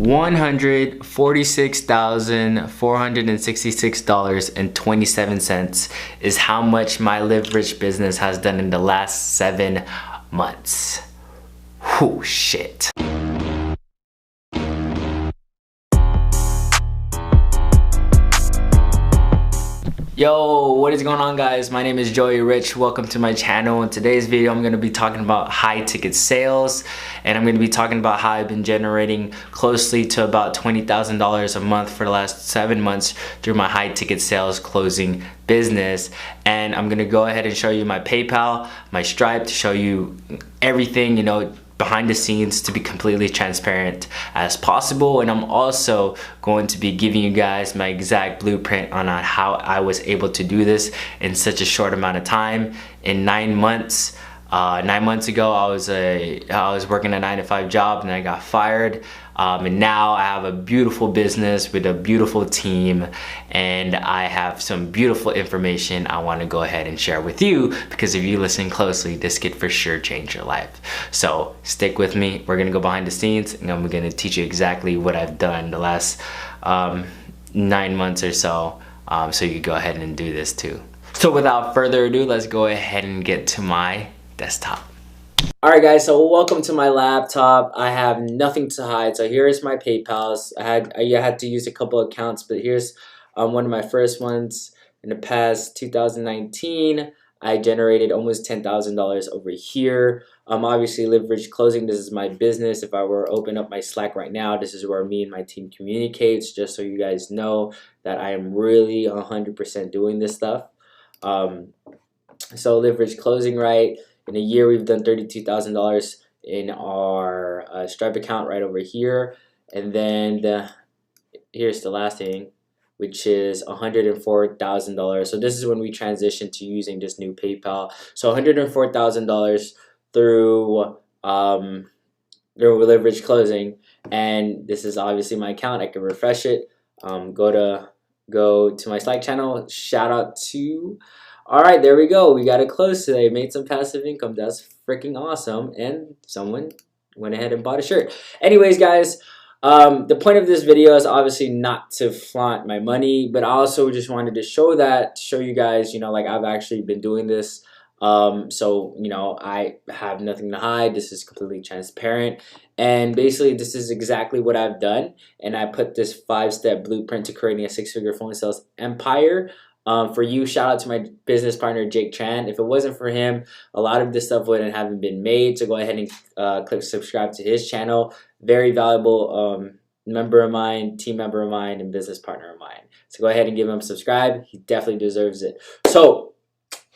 $146,466.27 is how much my Live Rich business has done in the last 7 months. Whew, shit. Yo, what is going on, guys? My name is Joey Rich. Welcome to my channel. In today's video, I'm going to be talking about high ticket sales, and I'm going to be talking about how I've been generating closely to about $20,000 a month for the last 7 months through my high ticket sales closing business. And I'm going to go ahead and show you my PayPal, my Stripe, to show you everything, you know, behind the scenes, to be completely transparent as possible. And I'm also going to be giving you guys my exact blueprint on how I was able to do this in such a short amount of time. In 9 months, 9 months ago, I was working a 9-to-5 job and I got fired. And now I have a beautiful business with a beautiful team, and I have some beautiful information I want to go ahead and share with you, because if you listen closely, this could for sure change your life. So stick with me. We're gonna go behind the scenes, and I'm gonna teach you exactly what I've done the last 9 months or so, so you can go ahead and do this too. So without further ado, let's go ahead and get to my desktop. Alright guys, so welcome to my laptop. I have nothing to hide. So here's my PayPals. I had to use a couple accounts, but here's one of my first ones. In the past 2019, I generated almost $10,000 over here. Obviously, Live Rich Closing, this is my business. If I were to open up my Slack right now, this is where me and my team communicates, just so you guys know that I am really 100% doing this stuff. So Live Rich Closing, right? In a year, we've done $32,000 in our Stripe account right over here. And then here's the last thing, which is $104,000. So this is when we transitioned to using this new PayPal. So $104,000 through Live Rich Closing. And this is obviously my account. I can refresh it. Go to my Slack channel. Shout out to... Alright, there we go. We got it close today. Made some passive income. That's freaking awesome. And someone went ahead and bought a shirt. Anyways, guys, the point of this video is obviously not to flaunt my money, but I also just wanted to show you guys, you know, like I've actually been doing this. So, you know, I have nothing to hide. This is completely transparent. And basically, this is exactly what I've done. And I put this 5-step blueprint to creating a 6-figure phone sales empire. For you, shout out to my business partner, Jake Tran. If it wasn't for him, a lot of this stuff wouldn't have been made. So go ahead and click subscribe to his channel. Very valuable member of mine, team member of mine, and business partner of mine. So go ahead and give him a subscribe. He definitely deserves it. So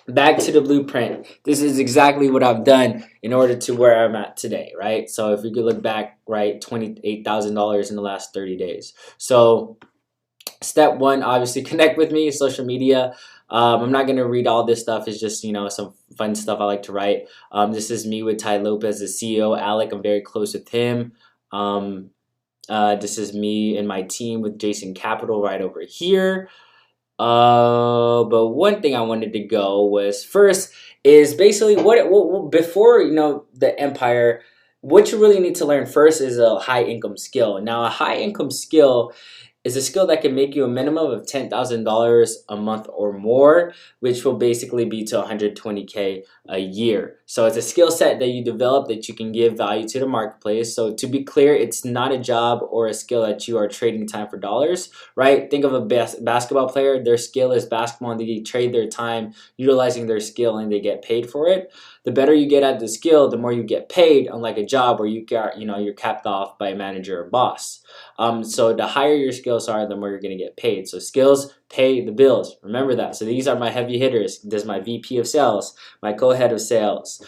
back to the blueprint. This is exactly what I've done in order to where I'm at today, right? So if you could look back, right, $28,000 in the last 30 days. So step one, obviously connect with me, social media. I'm not going to read all this stuff. It's just, you know, some fun stuff I like to write. This is me with Ty Lopez, the CEO. Alec, I'm very close with him. This is me and my team with Jason Capital right over here. But one thing I wanted to go was first is basically what before, you know, the empire, what you really need to learn first is a high income skill. Now, a high income skill is a skill that can make you a minimum of $10,000 a month or more, which will basically be to $120K a year. So it's a skill set that you develop that you can give value to the marketplace. So to be clear, it's not a job or a skill that you are trading time for dollars, right? Think of a basketball player. Their skill is basketball, and they trade their time utilizing their skill, and they get paid for it. The better you get at the skill, the more you get paid, unlike a job where you're capped off by a manager or boss. So the higher your skills are, the more you're going to get paid. So skills pay the bills. Remember that. So these are my heavy hitters. There's my VP of sales, my co-head of sales,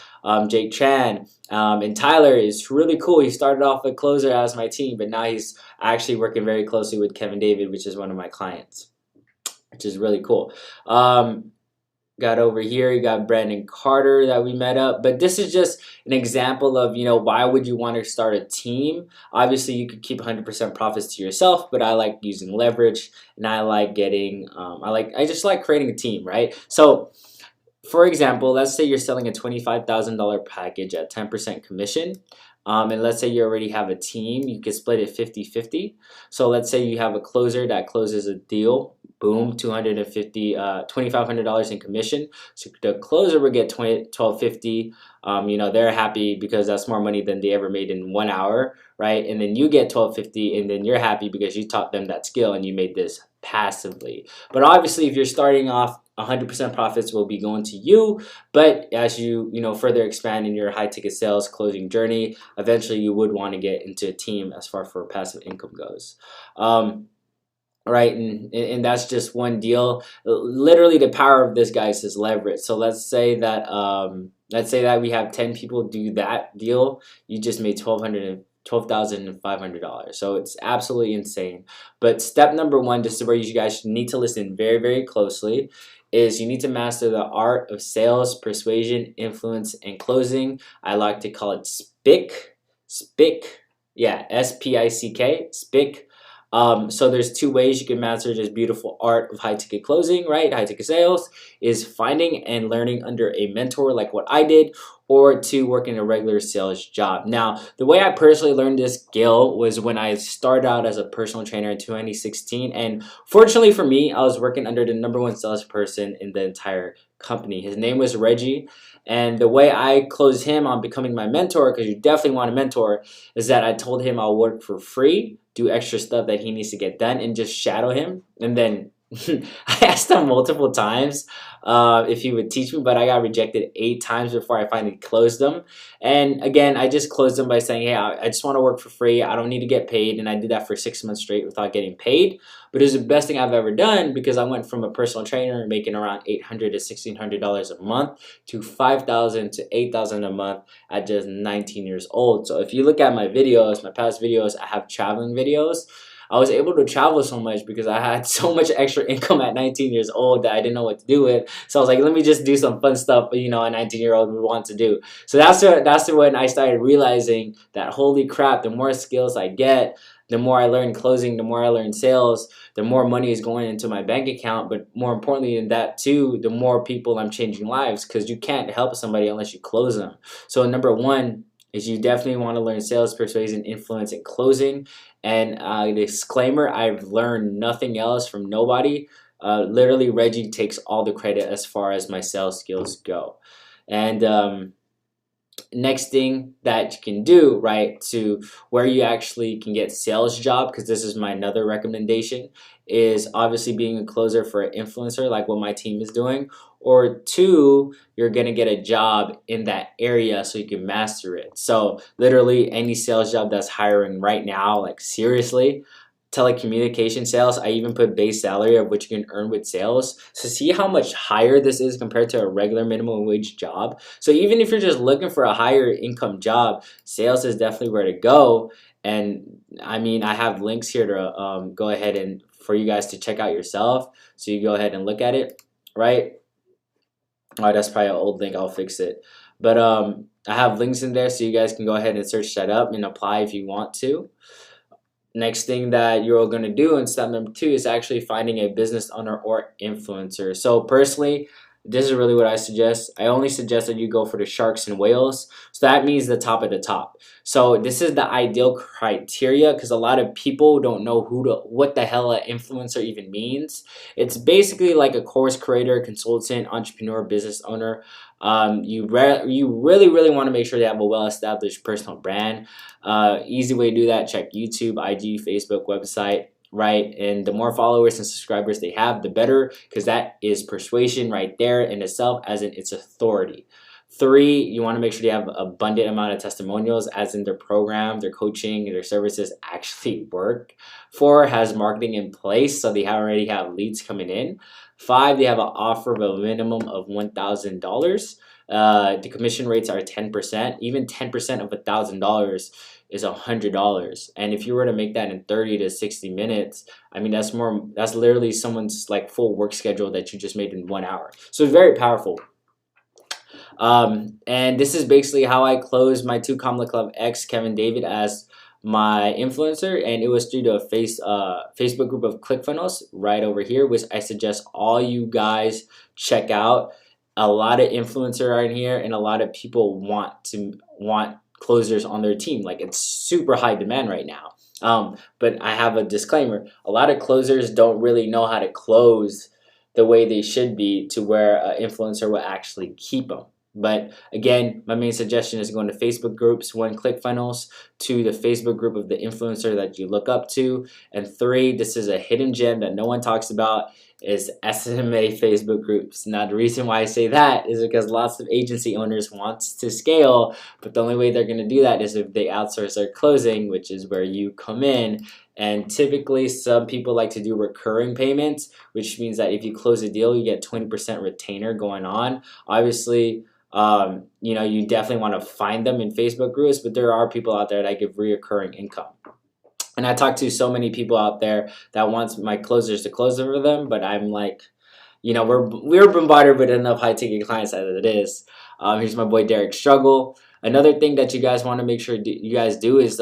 Jake Tran. And Tyler is really cool. He started off a closer as my team, but now he's actually working very closely with Kevin David, which is one of my clients, which is really cool. Got over here, you got Brandon Carter that we met up. But this is just an example of, you know, why would you want to start a team? Obviously, you could keep 100% profits to yourself, but I like using leverage, and I like getting, I just like creating a team, right? So, for example, let's say you're selling a $25,000 package at 10% commission. and let's say you already have a team, you can split it 50-50. So let's say you have a closer that closes a deal, boom, $250, $2,500 in commission. So the closer will get 1250. You know, they're happy because that's more money than they ever made in 1 hour, right? And then you get 1250, and then you're happy because you taught them that skill and you made this passively. But obviously, if you're starting off, 100% profits will be going to you. But as you further expand in your high ticket sales closing journey, eventually you would want to get into a team as far for passive income goes. Right, and that's just one deal. Literally, the power of this, guys, is leverage. So let's say that we have 10 people do that deal. You just made $12,500. So it's absolutely insane. But step number one, this is where you guys need to listen very, very closely, is you need to master the art of sales, persuasion, influence, and closing. I like to call it SPICK. Yeah, SPICK, SPICK. So there's two ways you can master this beautiful art of high ticket closing, right? High ticket sales is finding and learning under a mentor like what I did, or to working a regular sales job. Now, the way I personally learned this skill was when I started out as a personal trainer in 2016. And fortunately for me, I was working under the #1 salesperson in the entire company. His name was Reggie. And the way I closed him on becoming my mentor, because you definitely want a mentor, is that I told him I'll work for free, do extra stuff that he needs to get done, and just shadow him. And then I asked him multiple times if he would teach me, but I got rejected 8 times before I finally closed them. And again, I just closed them by saying, hey, I just want to work for free. I don't need to get paid. And I did that for 6 months straight without getting paid. But it was the best thing I've ever done, because I went from a personal trainer making around $800 to $1,600 a month to $5,000 to $8,000 a month at just 19 years old. So if you look at my videos, my past videos, I have traveling videos. I was able to travel so much because I had so much extra income at 19 years old that I didn't know what to do with. So I was like, let me just do some fun stuff, a 19-year-old would want to do. So that's when I started realizing that, holy crap, the more skills I get, the more I learn closing, the more I learn sales, the more money is going into my bank account. But more importantly than that too, the more people I'm changing lives, because you can't help somebody unless you close them. So #1 is you definitely want to learn sales, persuasion, influence, and closing. And disclaimer, I've learned nothing else from nobody. Literally, Reggie takes all the credit as far as my sales skills go. And next thing that you can do, right, to where you actually can get sales job, because this is my another recommendation, is obviously being a closer for an influencer like what my team is doing, or 2, you're gonna get a job in that area so you can master it. So literally any sales job that's hiring right now, like seriously, telecommunication sales, I even put base salary of what you can earn with sales. So see how much higher this is compared to a regular minimum wage job. So even if you're just looking for a higher income job, sales is definitely where to go. And I mean, I have links here to go ahead and for you guys to check out yourself. So you go ahead and look at it, right? Oh, that's probably an old link. I'll fix it. But I have links in there so you guys can go ahead and search that up and apply if you want to. Next thing that you're going to do in step #2 is actually finding a business owner or influencer. So personally, this is really what I suggest. I only suggest that you go for the sharks and whales. So that means the top of the top. So this is the ideal criteria, because a lot of people don't know what the hell an influencer even means. It's basically like a course creator, consultant, entrepreneur, business owner. You really want to make sure they have a well-established personal brand. Easy way to do that, check YouTube, IG, Facebook, website, right? And the more followers and subscribers they have, the better, because that is persuasion right there in itself, as in its authority. 3, you want to make sure they have abundant amount of testimonials, as in their program, their coaching, their services actually work. 4, has marketing in place, so they already have leads coming in. 5, they have an offer of a minimum of $1,000. The commission rates are 10%. Even 10% of $1,000 is $100. And if you were to make that in 30 to 60 minutes, I mean, that's literally someone's like full work schedule that you just made in 1 hour. So it's very powerful. And this is basically how I closed my 2 Comma Club X Kevin David as my influencer, and it was through the Facebook group of ClickFunnels right over here, which I suggest all you guys check out. A lot of influencers are in here, and a lot of people want closers on their team. Like, it's super high demand right now. But I have a disclaimer. A lot of closers don't really know how to close the way they should be to where an influencer will actually keep them. But again, my main suggestion is going to Facebook groups, 1, ClickFunnels, 2, the Facebook group of the influencer that you look up to, and 3, this is a hidden gem that no one talks about, is SMA Facebook groups. Now, the reason why I say that is because lots of agency owners want to scale, but the only way they're going to do that is if they outsource their closing, which is where you come in. And typically, some people like to do recurring payments, which means that if you close a deal, you get 20% retainer going on. Obviously, you know, you definitely want to find them in Facebook groups, but there are people out there that give reoccurring income. And I talk to so many people out there that wants my closers to close over them, but I'm like, you know, we're bombarded with enough high ticket clients as it is. Here's my boy Derek Struggle. Another thing that you guys want to make sure you guys do is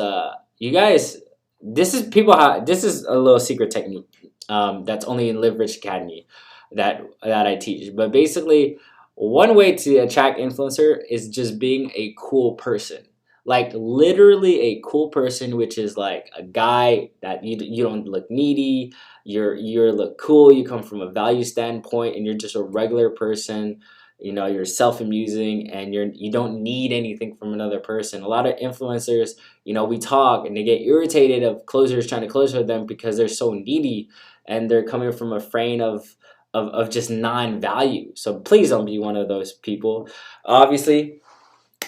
you guys, this is a little secret technique that's only in Live Rich Academy that I teach. But basically, one way to attract influencer is just being a cool person. Like, literally a cool person, which is like a guy that you don't look needy, you look cool, you come from a value standpoint, and you're just a regular person. You know, you're self-amusing, and you don't need anything from another person. A lot of influencers, you know, we talk and they get irritated of closers trying to close for them because they're so needy and they're coming from a frame of just non-value. So please don't be one of those people. Obviously,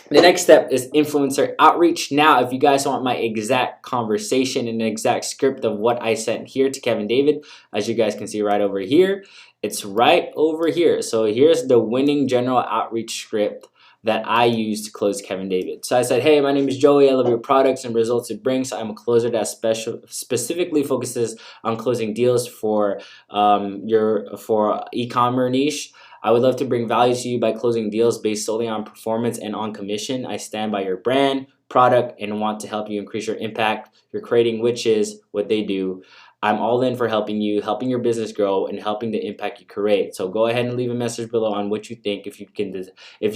the next step is influencer outreach. Now, if you guys want my exact conversation and an exact script of what I sent here to Kevin David, as you guys can see right over here, it's right over here. So here's the winning general outreach script that I used to close Kevin David. So I said, hey, my name is Joey. I love your products and results it brings. I'm a closer that specifically focuses on closing deals for for e-commerce niche. I would love to bring value to you by closing deals based solely on performance and on commission. I stand by your brand, product, and want to help you increase your impact you're creating, which is what they do. I'm all in for helping you, helping your business grow, and helping the impact you create. So go ahead and leave a message below on what you think. If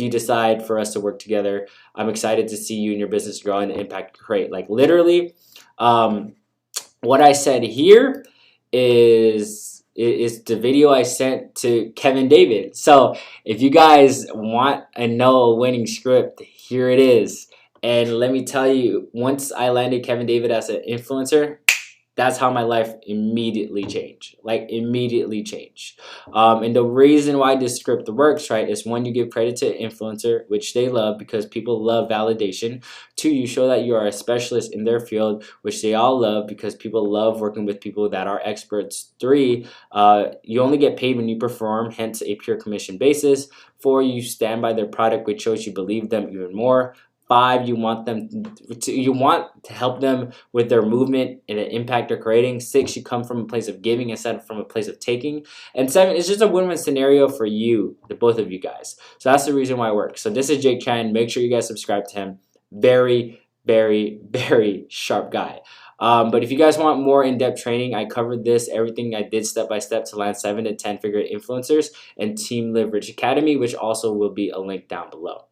you decide for us to work together, I'm excited to see you and your business grow and the impact you create. Like, literally, what I said here is the video I sent to Kevin David. So if you guys want and know a winning script, here it is. And let me tell you, once I landed Kevin David as an influencer, that's how my life immediately changed. Like, immediately changed. And the reason why this script works, right, is one, you give credit to an influencer, which they love because people love validation. 2, you show that you are a specialist in their field, which they all love because people love working with people that are experts. 3, you only get paid when you perform, hence a pure commission basis. 4, you stand by their product, which shows you believe them even more. 5, you want to help them with their movement and the impact they're creating. 6, you come from a place of giving instead of from a place of taking. And 7, it's just a win-win scenario for you, the both of you guys. So that's the reason why it works. So this is Jake Chan. Make sure you guys subscribe to him. Very, very, very sharp guy. But if you guys want more in-depth training, I covered everything I did step by step to land 7 to 10 figure influencers and Team Live Rich Academy, which also will be a link down below.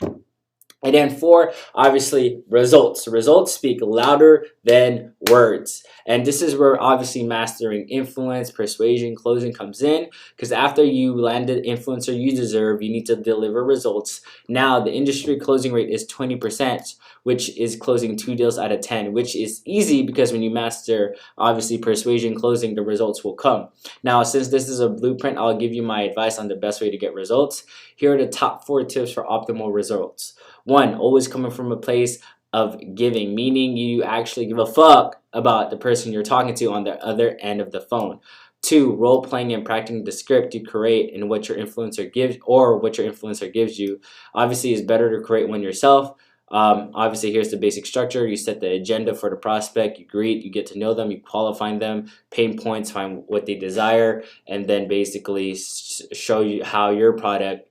And then 4, obviously, results. Results speak louder than words. And this is where obviously mastering influence, persuasion, closing comes in. Because after you land the influencer you deserve, you need to deliver results. Now, the industry closing rate is 20%, which is closing 2 deals out of 10, which is easy because when you master, obviously, persuasion, closing, the results will come. Now, since this is a blueprint, I'll give you my advice on the best way to get results. Here are the top 4 tips for optimal results. 1, always coming from a place of giving, meaning you actually give a fuck about the person you're talking to on the other end of the phone. 2, role playing and practicing the script you create and what your influencer gives you. Obviously, it's better to create one yourself. Obviously, here's the basic structure. You set the agenda for the prospect, you greet, you get to know them, you qualify them, pain points, find what they desire, and then basically show you how your product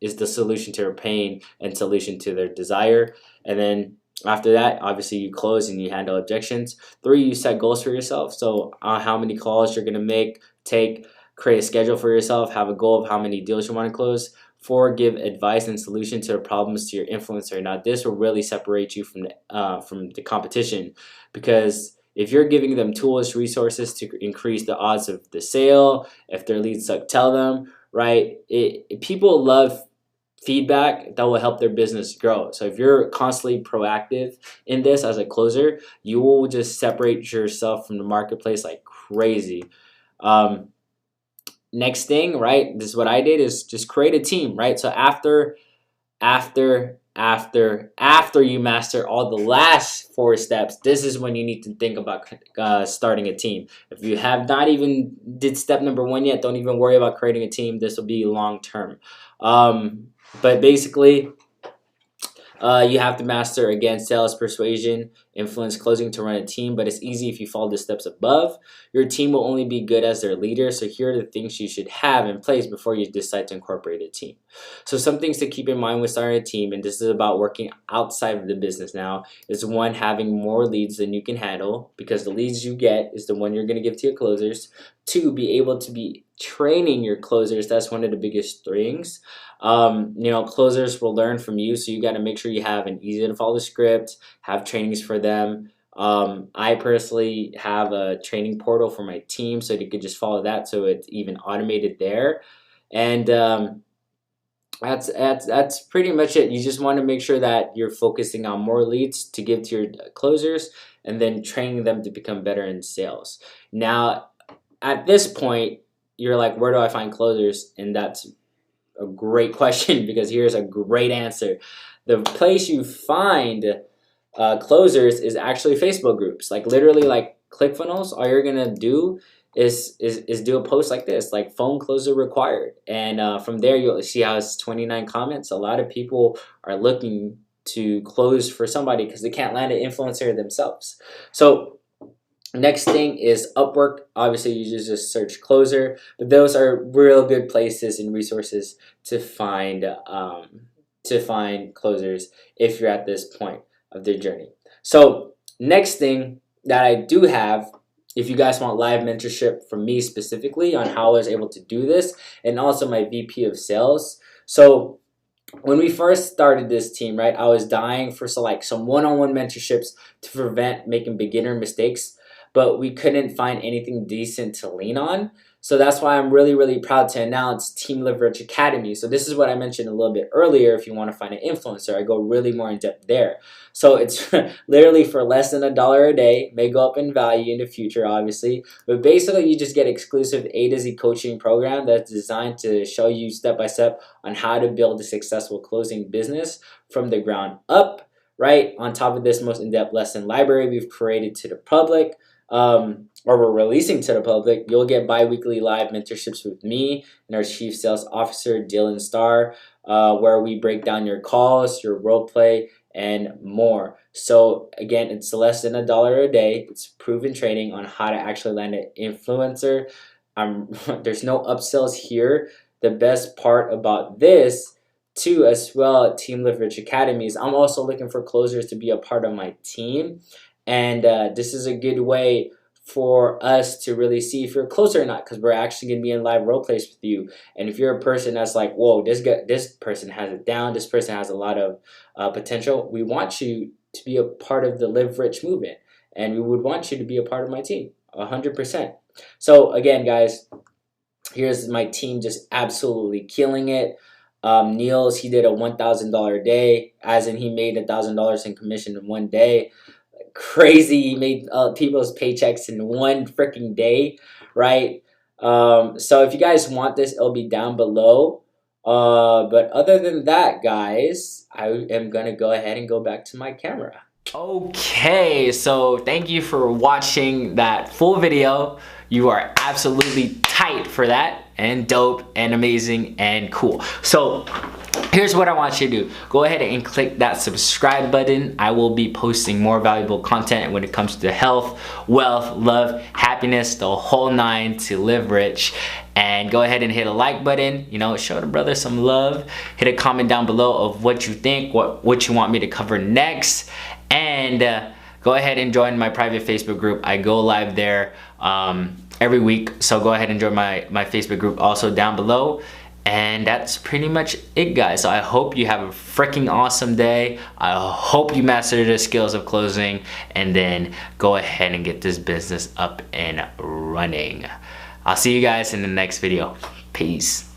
is the solution to their pain and solution to their desire. And then after that, obviously, you close and you handle objections. 3, you set goals for yourself. So how many calls you're going to make, create a schedule for yourself, have a goal of how many deals you want to close. give advice and solution to the problems to your influencer. Now this will really separate you from the competition, because if you're giving them tools, resources to increase the odds of the sale, if their leads suck, tell them, right? People love feedback that will help their business grow. So if you're constantly proactive in this as a closer, you will just separate yourself from the marketplace like crazy. Next thing, right? This is what I did, is just create a team, right? So after you master all the last 4 steps, this is when you need to think about starting a team. If you have not even did step number 1 yet, don't even worry about creating a team. This will be long term. But basically, you have to master, again, sales, persuasion, influence, closing to run a team. But it's easy if you follow the steps above. Your team will only be good as their leader. So here are the things you should have in place before you decide to incorporate a team. So some things to keep in mind when starting a team, and this is about working outside of the business now, is 1, having more leads than you can handle, because the leads you get is the one you're going to give to your closers. 2, be able to be training your closers. That's one of the biggest things. Closers will learn from you, so you got to make sure you have an easy to follow script, have trainings for them. I personally have a training portal for my team, so you could just follow that, so it's even automated there. And that's pretty much it. You just want to make sure that you're focusing on more leads to give to your closers, and then training them to become better in sales. Now, at this point, you're like, where do I find closers? And that's a great question, because here's a great answer. The place you find closers is actually Facebook groups. Like literally, like ClickFunnels. All you're gonna do is do a post like this, like phone closer required, and from there you'll see how it's 29 comments. A lot of people are looking to close for somebody because they can't land an influencer themselves. So next thing is Upwork. Obviously, you just search closer, but those are real good places and resources to find closers if you're at this point of their journey. So next thing that I do have, if you guys want live mentorship from me specifically on how I was able to do this, and also my VP of sales. So when we first started this team, right, I was dying for some one-on-one mentorships to prevent making beginner mistakes, but we couldn't find anything decent to lean on. So that's why I'm really, really proud to announce Team Live Rich Academy. So this is what I mentioned a little bit earlier. If you want to find an influencer, I go really more in depth there. So it's literally for less than $1 a day, may go up in value in the future, obviously. But basically, you just get exclusive A to Z coaching program that's designed to show you step by step on how to build a successful closing business from the ground up, right? On top of this most in-depth lesson library we've created to the public, or we're releasing to the public, you'll get bi-weekly live mentorships with me and our Chief Sales Officer, Dylan Starr, where we break down your calls, your role play, and more. So again, it's less than $1 a day. It's proven training on how to actually land an influencer. There's no upsells here. The best part about this too, as well, at Team Live Rich Academy, is I'm also looking for closers to be a part of my team. And this is a good way for us to really see if you're closer or not, because we're actually going to be in live role plays with you. And if you're a person that's like, whoa, this person has it down, this person has a lot of potential, we want you to be a part of the Live Rich movement. And we would want you to be a part of my team, 100%. So again, guys, here's my team just absolutely killing it. Niels, he did a $1,000 day, as in he made $1,000 in commission in one day. Crazy. He made people's paychecks in one freaking day, right? So if you guys want this, it'll be down below. But other than that, guys, I am gonna go ahead and go back to my camera. Okay, so thank you for watching that full video. You are absolutely tight for that, and dope and amazing and cool. So here's what I want you to do. Go ahead and click that subscribe button. I will be posting more valuable content when it comes to health, wealth, love, happiness, the whole 9 to live rich. And go ahead and hit a like button, show the brother some love. Hit a comment down below of what you think, what you want me to cover next. And go ahead and join my private Facebook group. I go live there every week. So go ahead and join my Facebook group also down below. And that's pretty much it, guys. So I hope you have a freaking awesome day. I hope you master the skills of closing and then go ahead and get this business up and running. I'll see you guys in the next video. Peace.